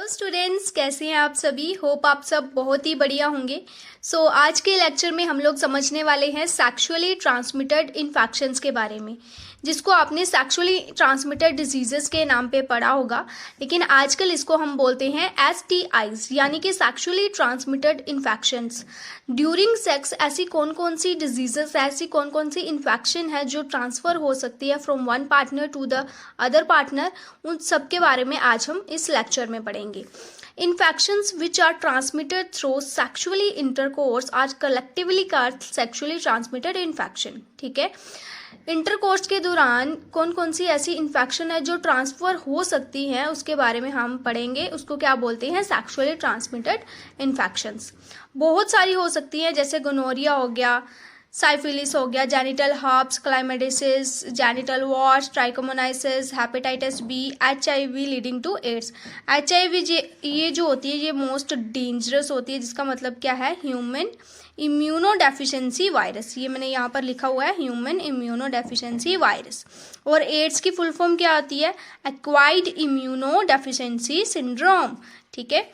Hello students, कैसे हैं आप सभी। होप आप सब बहुत ही बढ़िया होंगे। आज के लेक्चर में हम लोग समझने वाले हैं सेक्सुअली ट्रांसमिटेड इन्फेक्शंस के बारे में, जिसको आपने सेक्सुअली ट्रांसमिटेड डिजीजेस के नाम पे पढ़ा होगा, लेकिन आजकल इसको हम बोलते हैं STIs यानी कि sexually transmitted infections. During sex ऐसी कौन कौन सी डिजीजेस, ऐसी कौन कौन सी इन्फेक्शन है जो ट्रांसफ़र हो सकती है from one partner to the other partner, उन सब के बारे में आज हम इस लेक्चर में पढ़ेंगे। Infections which are transmitted through sexually intercourse are collectively called sexually transmitted infection। ठीक है, इंटरकोर्स के दौरान कौन कौन सी ऐसी इन्फेक्शन है जो ट्रांसफ़र हो सकती हैं, उसके बारे में हम पढ़ेंगे। उसको क्या बोलते हैं? Sexually transmitted infections. बहुत सारी हो सकती हैं, जैसे गोनोरिया हो गया, साइफिलिस हो गया, genital herpes, chlamydiasis, genital warts, trichomoniasis, hepatitis B, HIV leading to AIDS. HIV ये जो होती है ये मोस्ट डेंजरस होती है, जिसका मतलब क्या है? Human immunodeficiency virus. ये मैंने यहाँ पर लिखा हुआ है, ह्यूमन इम्यूनोडेफिशिएंसी वायरस। और एड्स की फुल फॉर्म क्या होती है? Acquired immunodeficiency syndrome. ठीक है,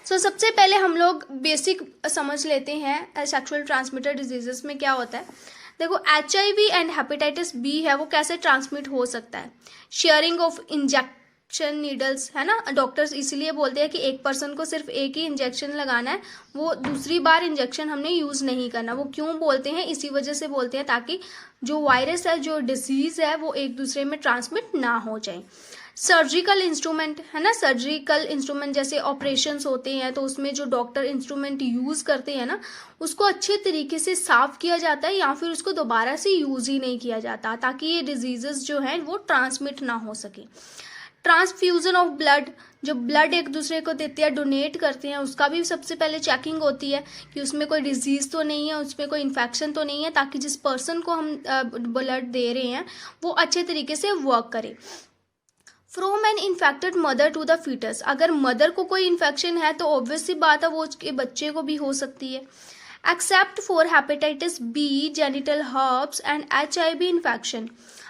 सबसे पहले हम लोग बेसिक समझ लेते हैं सेक्सुअल ट्रांसमिटेड डिजीजेस में क्या होता है। देखो, HIV एंड हेपेटाइटिस बी है, वो कैसे ट्रांसमिट हो सकता है? शेयरिंग ऑफ इंजेक्शन नीडल्स, है ना। डॉक्टर्स इसीलिए बोलते हैं कि एक पर्सन को सिर्फ एक ही इंजेक्शन लगाना है, वो दूसरी बार इंजेक्शन हमने यूज़ नहीं करना। वो क्यों बोलते हैं? इसी वजह से बोलते हैं ताकि जो वायरस है, जो डिजीज़ है, वो एक दूसरे में ट्रांसमिट ना हो जाए। सर्जिकल इंस्ट्रूमेंट, है ना, सर्जिकल इंस्ट्रूमेंट जैसे ऑपरेशंस होते हैं, तो उसमें जो डॉक्टर इंस्ट्रूमेंट यूज़ करते हैं ना, उसको अच्छे तरीके से साफ़ किया जाता है या फिर उसको दोबारा से यूज़ ही नहीं किया जाता, ताकि ये डिजीजेस जो हैं वो ट्रांसमिट ना हो सके। ट्रांसफ्यूज़न ऑफ ब्लड, जो ब्लड एक दूसरे को देते हैं, डोनेट करते हैं, उसका भी सबसे पहले चेकिंग होती है कि उसमें कोई डिजीज़ तो नहीं है, उसमें कोई इन्फेक्शन तो नहीं है, ताकि जिस पर्सन को हम ब्लड दे रहे हैं वो अच्छे तरीके से वर्क करे। From an infected mother to the foetus, अगर मदर को कोई इन्फेक्शन है तो ऑब्वियस सी बात है वो उसके बच्चे को भी हो सकती है। Except for hepatitis B, genital herpes and HIV infection,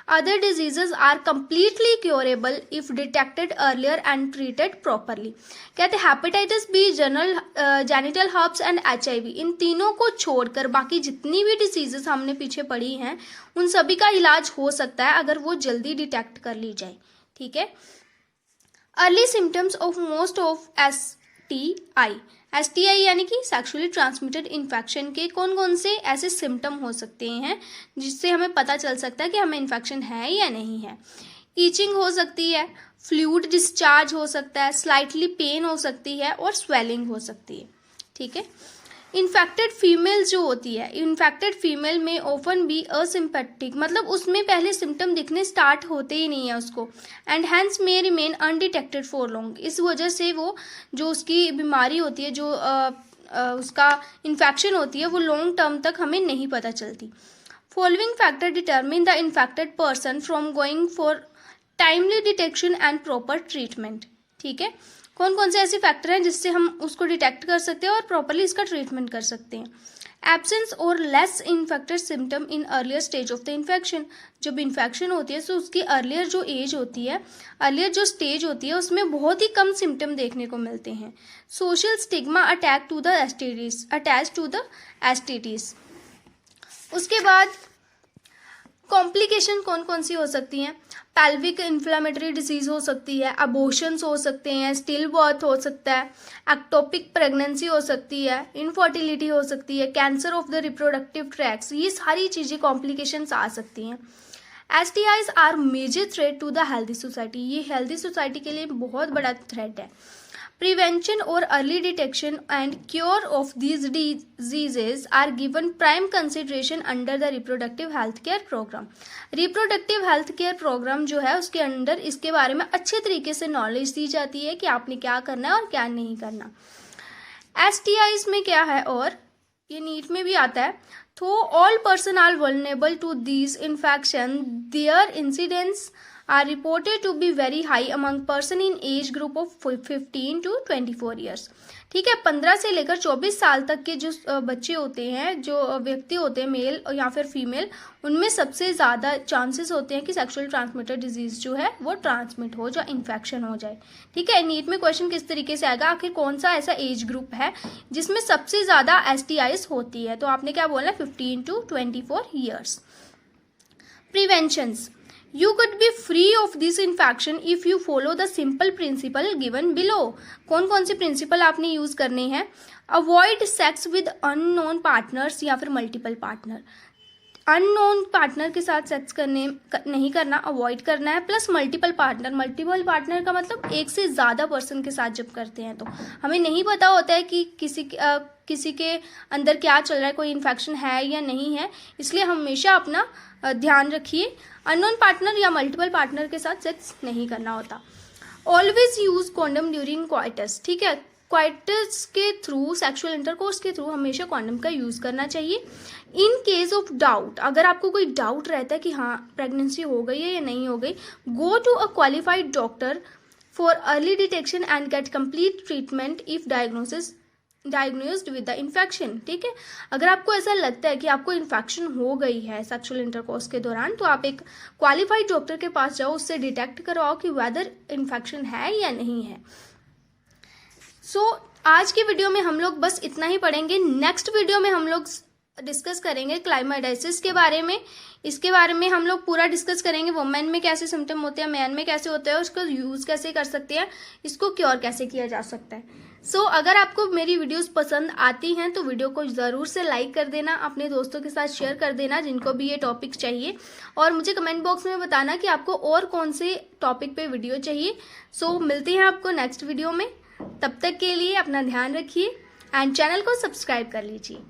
other diseases are completely curable if detected earlier and treated properly. कहते हैं hepatitis B, genital herpes and HIV, इन तीनों को छोड़कर बाकी जितनी भी डिजीजेस हमने पीछे पढ़ी हैं, उन सभी का इलाज हो सकता है अगर वो जल्दी डिटेक्ट कर ली जाए। ठीक है, early symptoms of most of STI यानी कि सेक्सुअली ट्रांसमिटेड इन्फेक्शन के कौन कौन से ऐसे सिम्टम हो सकते हैं जिससे हमें पता चल सकता है कि हमें इन्फेक्शन है या नहीं है। ईचिंग हो सकती है, फ्लूइड डिस्चार्ज हो सकता है, स्लाइटली पेन हो सकती है और स्वेलिंग हो सकती है। ठीक है, इन्फेक्टेड फीमेल जो होती है, इन्फेक्टेड फीमेल में ओफन बी असिम्पेटिक, मतलब उसमें पहले सिम्टम दिखने स्टार्ट होते ही नहीं है उसको, and hence may remain undetected for long. इस वजह से वो जो उसकी बीमारी होती है, जो उसका इन्फेक्शन होती है, वो लॉन्ग टर्म तक हमें नहीं पता चलती। Following factor determine the infected person from going for timely detection and proper treatment. ठीक है, कौन कौन से ऐसे फैक्टर हैं जिससे हम उसको डिटेक्ट कर सकते हैं और प्रॉपरली इसका ट्रीटमेंट कर सकते हैं। एब्सेंस और less infected symptom in earlier stage of the infection, जब इन्फेक्शन होती है तो उसकी अर्लियर जो एज होती है, अर्लियर जो स्टेज होती है, उसमें बहुत ही कम सिम्टम देखने को मिलते हैं। Social stigma attach to the STDs। उसके बाद कॉम्प्लिकेशन कौन कौन सी हो सकती हैं? पेल्विक इन्फ्लामेटरी डिजीज हो सकती है, अबॉर्शंस हो सकते हैं, स्टिल बर्थ हो सकता है, एक्टोपिक प्रेगनेंसी हो सकती है, इनफर्टिलिटी हो सकती है, cancer of the reproductive tracts, ये सारी चीज़ें कॉम्प्लिकेशंस आ सकती हैं। STIs are major threat to the healthy society, ये हेल्दी सोसाइटी के लिए बहुत बड़ा थ्रेट है। Prevention or early detection and cure of these diseases are given prime consideration under the reproductive health care program। reproductive health care program जो है उसके अंदर इसके बारे में अच्छे तरीके से नॉलेज दी जाती है कि आपने क्या करना है और क्या नहीं करना। STIs में क्या है, और ये नीट में भी आता है, though all person are vulnerable to these infection, their incidence are reported to be very high among person in age group of 15 to 24 years. ठीक है, 15 से लेकर 24 साल तक के जो बच्चे होते हैं, जो व्यक्ति होते हैं, मेल या फिर फीमेल, उनमें सबसे ज़्यादा चांसेस होते हैं कि सेक्सुअल ट्रांसमिटेड डिजीज़ जो है वो ट्रांसमिट हो जाए, इन्फेक्शन हो जाए। ठीक है, नीट में क्वेश्चन किस तरीके से आएगा, आखिर कौन सा ऐसा एज ग्रुप है जिसमें सबसे ज़्यादा STIs होती है, तो आपने क्या बोलना है, 15 to 24 years. Preventions, You could be free of this infection if you follow the simple principle given below। कौन कौन से प्रिंसिपल आपने यूज करने हैं, avoid sex with unknown partners या फिर मल्टीपल पार्टनर। अननोन पार्टनर के साथ सेक्स नहीं करना, अवॉइड करना है, प्लस मल्टीपल पार्टनर का मतलब एक से ज़्यादा पर्सन के साथ जब करते हैं तो हमें नहीं पता होता है कि किसी के अंदर क्या चल रहा है, कोई इन्फेक्शन है या नहीं है, इसलिए हमेशा अपना ध्यान रखिए, अननोन पार्टनर या मल्टीपल पार्टनर के साथ सेक्स नहीं करना होता। Always use condom during coitus. ठीक है, क्वाइटस के थ्रू, सेक्सुअल इंटरकोर्स के थ्रू हमेशा कॉन्डम का यूज करना चाहिए। इन केस ऑफ डाउट, अगर आपको कोई डाउट रहता है कि हाँ प्रेगनेंसी हो गई है या नहीं हो गई, go to a qualified doctor for early detection and get complete treatment if diagnosed with the infection. ठीक है, अगर आपको ऐसा लगता है कि आपको इन्फेक्शन हो गई है सेक्सुअल इंटरकोर्स के दौरान, तो आप एक क्वालिफाइड डॉक्टर के पास जाओ, उससे डिटेक्ट करवाओ कि वेदर इन्फेक्शन है या नहीं है। आज की वीडियो में हम लोग बस इतना ही पढ़ेंगे। नेक्स्ट वीडियो में हम लोग डिस्कस करेंगे क्लाइमाइडाइसिस के बारे में। इसके बारे में हम लोग पूरा डिस्कस करेंगे, वुमेन में कैसे सिम्टम होते हैं, मैन में कैसे होते हैं, उसका यूज कैसे कर सकते हैं, इसको क्योर कैसे किया जा सकता है। अगर आपको मेरी वीडियोस पसंद आती हैं तो वीडियो को ज़रूर से लाइक कर देना, अपने दोस्तों के साथ शेयर कर देना जिनको भी ये टॉपिक चाहिए, और मुझे कमेंट बॉक्स में बताना कि आपको और कौन से टॉपिक पे वीडियो चाहिए। मिलते हैं आपको नेक्स्ट वीडियो में, तब तक के लिए अपना ध्यान रखिए एंड चैनल को सब्सक्राइब कर लीजिए।